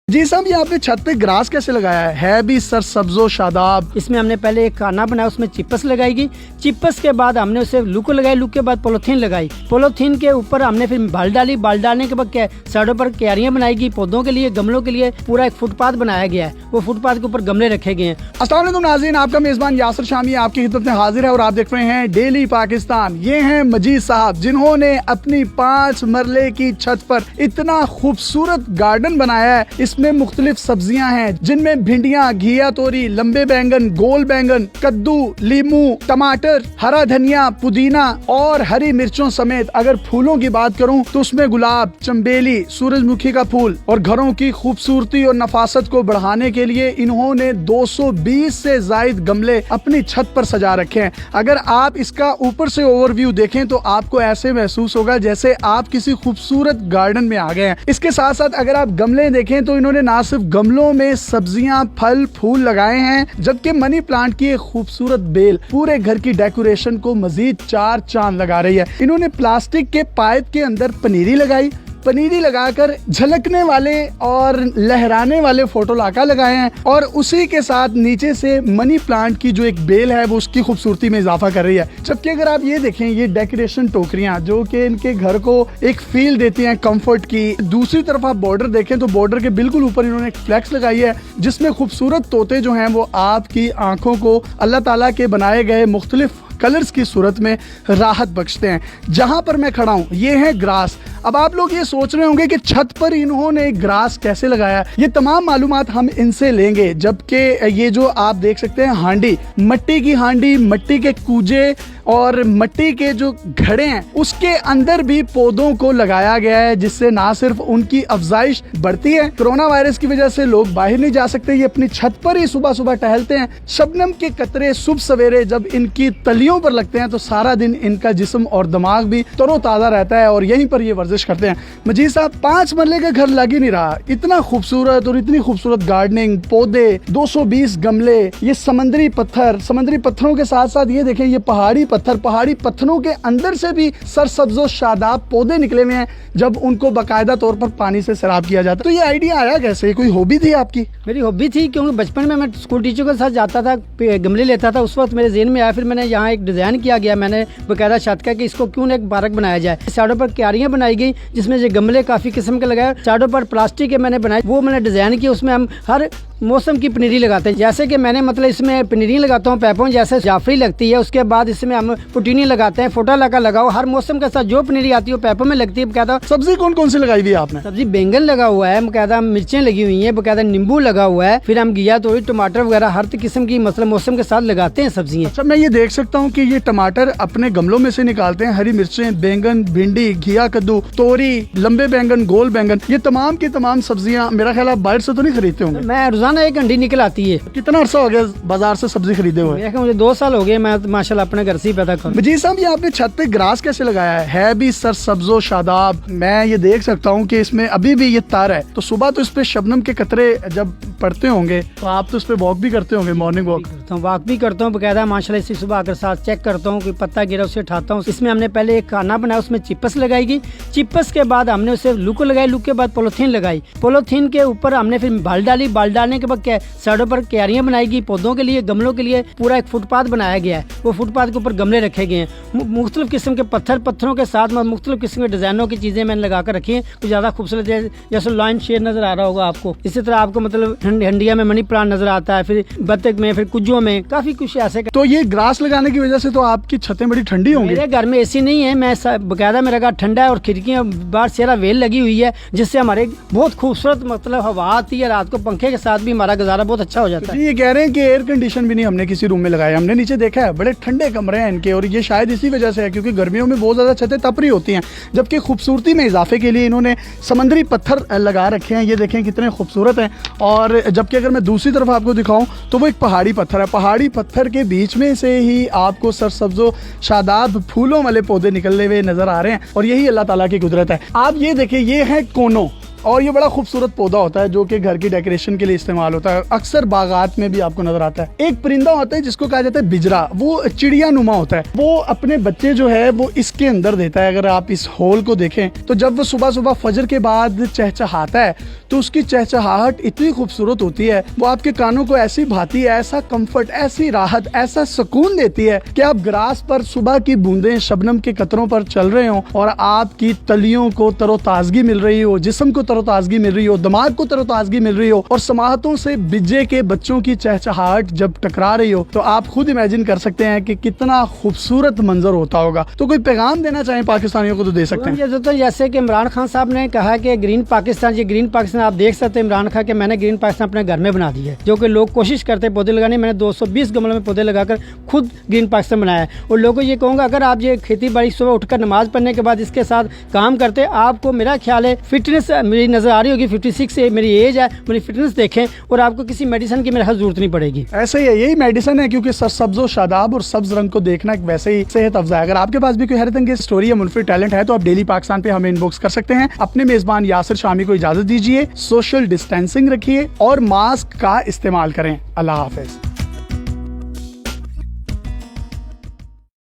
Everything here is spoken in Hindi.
जी साहब, ये आपने छत पे ग्रास कैसे लगाया है भी सरसब्जो शादाब। इसमें हमने पहले एक खाना बनाया, उसमें चिपस लगाई गई। चिपस के बाद हमने उसे लुक लगाई, लुक के बाद पॉलीथीन लगाई। पॉलीथीन के ऊपर हमने फिर बाल डाली। बाल डालने के बाद साइडों पर क्यारियां बनाई गई पौधों के लिए, गमलों के लिए। पूरा एक फुटपाथ बनाया गया है, वो फुटपाथ के ऊपर गमले रखे गए हैं। अस्सलाम वालेकुम नाज़रीन, आपका मेजबान यासिर शामी आपकी खिदमत में हाजिर है और आप देख रहे हैं डेली पाकिस्तान। ये हैं मजीद साहब, जिन्होंने अपनी 5 मरले की छत पर इतना खूबसूरत गार्डन बनाया है। इसमें मुख्तलिफ सब्जियां हैं, जिनमें भिंडियां, घिया तोरी, लंबे बैंगन, गोल बैंगन, कद्दू, लीमू, टमाटर, हरा धनिया, पुदीना और हरी मिर्चों समेत अगर फूलों की बात करूं तो उसमें गुलाब, चंबेली, सूरजमुखी का फूल। और घरों की खूबसूरती और नफासत को बढ़ाने के लिए इन्होंने 220 से जायद गमले अपनी छत पर सजा रखे हैं। अगर आप इसका ऊपर से ओवरव्यू देखें तो आपको ऐसे महसूस होगा जैसे आप किसी खूबसूरत गार्डन में आ गए हैं। इसके साथ साथ अगर आप गमले देखें तो इन्होंने ना सिर्फ गमलों में सब्जियां, फल, फूल लगाए हैं, जबकि मनी प्लांट की एक खूबसूरत बेल पूरे घर की डेकोरेशन को मजीद 4 चांद लगा रही है। इन्होंने प्लास्टिक के पाइप के अंदर पनीरी लगाई। पनीरी लगाकर झलकने वाले और लहराने वाले फोटो लाका लगाए हैं और उसी के साथ नीचे से मनी प्लांट की जो एक बेल है वो उसकी खूबसूरती में इजाफा कर रही है। जबकि अगर आप ये देखें, ये डेकोरेशन टोकरियां जो कि इनके घर को एक फील देती हैं कंफर्ट की। दूसरी तरफ आप बॉर्डर देखें तो बॉर्डर के बिल्कुल ऊपर इन्होंने एक फ्लैक्स लगाई है, जिसमें खूबसूरत तोते जो हैं वो आपकी आंखों को अल्लाह ताला के बनाए गए मुख्तलिफ कलर्स की सूरत में राहत बख्शते हैं। जहां पर मैं खड़ा हूं ये है ग्रास। अब आप लोग ये सोच रहे होंगे कि छत पर इन्होंने ग्रास कैसे लगाया। ये तमाम मालूमात हम इनसे लेंगे। जबकि ये जो आप देख सकते हैं हांडी, मिट्टी की हांडी, मिट्टी के कूजे और मिट्टी के जो घड़े हैं उसके अंदर भी पौधों को लगाया गया है, जिससे ना सिर्फ उनकी अफजाइश बढ़ती है, कोरोना वायरस की वजह से लोग बाहर नहीं जा सकते, ये अपनी छत पर ही सुबह सुबह टहलते हैं। शबनम के कतरे सुबह सवेरे जब इनकी तलियों पर लगते हैं तो सारा दिन इनका जिस्म और दिमाग भी तरोताजा रहता है और यहीं पर ये वर्जिश करते हैं। मजीद साहब, 5 मरले का घर लग ही नहीं रहा। इतना खूबसूरत और इतनी खूबसूरत गार्डनिंग, पौधे, 220 गमले, ये समंदरी पत्थर, समंदरी पत्थरों के साथ साथ ये देखें ये पहाड़ी पत्थरों के अंदर से भी सरसब्जो शादाब पौधे निकले हुए हैं, जब उनको बाकायदा तौर पर पानी से सैराब किया जाता है। तो ये आइडिया आया कैसे? कोई हॉबी थी आपकी? मेरी हॉबी थी, क्योंकि बचपन में मैं स्कूल टीचर के साथ जाता था, गमले लेता था। उस वक्त मेरे ज़हन में आया, फिर मैंने यहाँ एक डिज़ाइन किया गया, मैंने बाकायदा छत का कि इसको क्यों न एक पार्क बनाया जाए। साइडों पर क्यारियां बनाई गई जिसमें ये गमले काफ़ी किस्म के लगाए। साइडों पर प्लास्टिक के मैंने बनाए, वो मैंने डिज़ाइन किया। उसमें हम हर मौसम की पनीरी लगाते हैं। जैसे कि मैंने इसमें पनीरी लगाता हूँ पैपों जैसे जाफरी लगती है, उसके बाद इसमें हम पुटीनी लगाते हैं, फोटा लगा लगाओ। हर मौसम के साथ जो पनीरी आती है वो पैपों में लगती है। बकायदा सब्जी कौन कौन सी लगाई हुई है आपने? सब्जी बैंगन लगा हुआ है, बकायदा मिर्चें लगी हुई है, बकायदा नींबू लगा हुआ है, फिर हम घिया तोरी, टमाटर वगैरह हर किस्म की मौसम के साथ लगाते हैं सब्जियाँ। अच्छा, मैं ये देख सकता हूँ कि ये टमाटर अपने गमलों में से निकालते हैं, हरी मिर्चें, बैंगन, भिंडी, घिया कद्दू, तोरी, लंबे बैंगन, गोल बैंगन, ये तमाम की तमाम सब्जियाँ मेरा ख्याल आप बाहर से तो नहीं खरीदते होंगे? मैं रोजाना एक अंडी निकल आती है। कितना अर्सा हो गया बाजार से सब्जी खरीदे हुए? मुझे 2 साल हो गए, मैं माशाल्लाह अपने घर से ही पैदा करूँ। जी साहब, ये आपने छत पे ग्रास कैसे लगाया है भी सरसब्जो शादाब। मैं ये देख सकता हूँ कि इसमें अभी भी ये तार है, तो सुबह तो इस पे शबनम के कतरे जब पड़ते होंगे तो आप तो इस पे वॉक भी करते होंगे, मॉर्निंग वॉक? वॉक भी करता हूँ बकायदा माशाल्लाह। इसी सुबह आकर साथ चेक करता हूँ, कोई पत्ता गिरा उसे उठाता हूँ। इसमें हमने पहले एक खाना बनाया, उसमें चिपस लगाई गई। चिपस के बाद हमने उसे लुक लगाई, लुक के बाद पॉलीथीन लगाई। पॉलीथीन के ऊपर हमने फिर बाल डाली। बाल डालने के बाद साइडों पर क्यारियां बनाई गई पौधों के लिए, गमलों के लिए। पूरा एक फुटपाथ बनाया गया है, वो फुटपाथ के ऊपर गमले रखे गए हैं। मुख्तलिफ किस्म के पत्थरों के साथ मुख्तलिफ किस्म के डिजाइनों की चीजें मैंने लगा कर रखी है, तो ज्यादा खूबसूरत है। जैसे लाइन शेड नजर आ रहा होगा आपको, इसी तरह आपको हंडिया में मनी प्लांट नजर आता है, फिर बत्तख में, फिर कुज्जों में, काफी कुछ ऐसे। तो ये ग्रास लगाने की वजह से तो आपकी छतें बड़ी ठंडी होंगी? मेरे घर में एसी नहीं है, मैं बकायदा मेरा घर ठंडा है और खिड़कियां बाहर सेरा वेल लगी हुई है, जिससे हमारे बहुत खूबसूरत हवा आती है। रात को पंखे के साथ भी हमारा गुजारा बहुत अच्छा हो जाता है। ये कह रहे हैं कि एयर कंडीशन भी नहीं हमने किसी रूम में लगाया, हमने नीचे देखा है बड़े ठंडे कमरे हैं इनके, और ये शायद इसी वजह से है क्योंकि गर्मियों में बहुत ज्यादा छतें तप रही होती हैं। जबकि खूबसूरती में इजाफे के लिए इन्होंने समंदरी पत्थर लगा रखे हैं, ये देखें कितने खूबसूरत हैं। और जबकि अगर मैं दूसरी तरफ आपको दिखाऊं तो वो एक पहाड़ी पत्थर है, पहाड़ी पत्थर के बीच में से ही आपको सरसब्जो शादाब फूलों वाले पौधे निकलने हुए नजर आ रहे हैं, और यही अल्लाह ताला की कुदरत है। आप ये देखें, ये है कोनो, और ये बड़ा खूबसूरत पौधा होता है जो कि घर की डेकोरेशन के लिए इस्तेमाल होता है, अक्सर बागात में भी आपको नजर आता है। एक परिंदा होता है जिसको कहा जाता है बिजरा, वो चिड़िया नुमा होता है, वो अपने बच्चे जो है वो इसके अंदर देता है। अगर आप इस होल को देखें तो जब वो सुबह सुबह फजर के बाद चहचहाता है तो उसकी चहचहाहट इतनी खूबसूरत होती है, वो आपके कानों को ऐसी भाती है, ऐसा कंफर्ट, ऐसी राहत, ऐसा सुकून देती है कि आप ग्रास पर सुबह की बूंदें शबनम के कतरों पर चल रहे हो और आपकी तलियों को तरोताजगी मिल रही हो, जिस्म को तरोताजगी मिल रही हो, दिमाग को तरोताजगी मिल रही हो और समाहतों से बिज्जे के बच्चों की चहचहाहट जब टकरा रही हो तो आप खुद इमेजिन कर सकते हैं कि कितना खूबसूरत मंजर होता होगा। तो कोई पैगाम देना चाहें पाकिस्तानियों को तो दे सकते हैं। तो जैसे कि इमरान खान साहब ने कहा कि ग्रीन पाकिस्तान, ये ग्रीन पाकिस्तान आप देख सकते हैं इमरान खान के मैंने ग्रीन पाकिस्तान अपने घर में बना दिया है, जो कि लोग कोशिश करते हैं पौधे लगाने। मैंने 220 गमलों में पौधे लगाकर खुद ग्रीन पाकिस्तान बनाया है। और लोगों को ये कहूँगा अगर आप ये खेती बाड़ी सुबह उठकर नमाज पढ़ने के बाद इसके साथ काम करते, आपको मेरा ख्याल है फिटनेस मेरी नजर आ रही होगी, 56 से मेरी एज है, मेरी फिटनेस देखें और आपको किसी मेडिसिन की मेरे जरूरत नहीं पड़ेगी। ऐसे ही है, यही मेडिसिन है, क्योंकि सरसब्ज़ो शादाब और सब्ज रंग को देखना एक वैसे ही सेहत अफजा है। अगर आपके पास भी कोई हैरत अंगेज स्टोरी या मुनफरिद टैलेंट है तो आप डेली पाकिस्तान पे हमें इनबॉक्स कर सकते हैं। अपने मेजबान यासिर शामी को इजाजत दीजिए, सोशल डिस्टेंसिंग रखिए और मास्क का इस्तेमाल करें। अल्लाह हाफिज।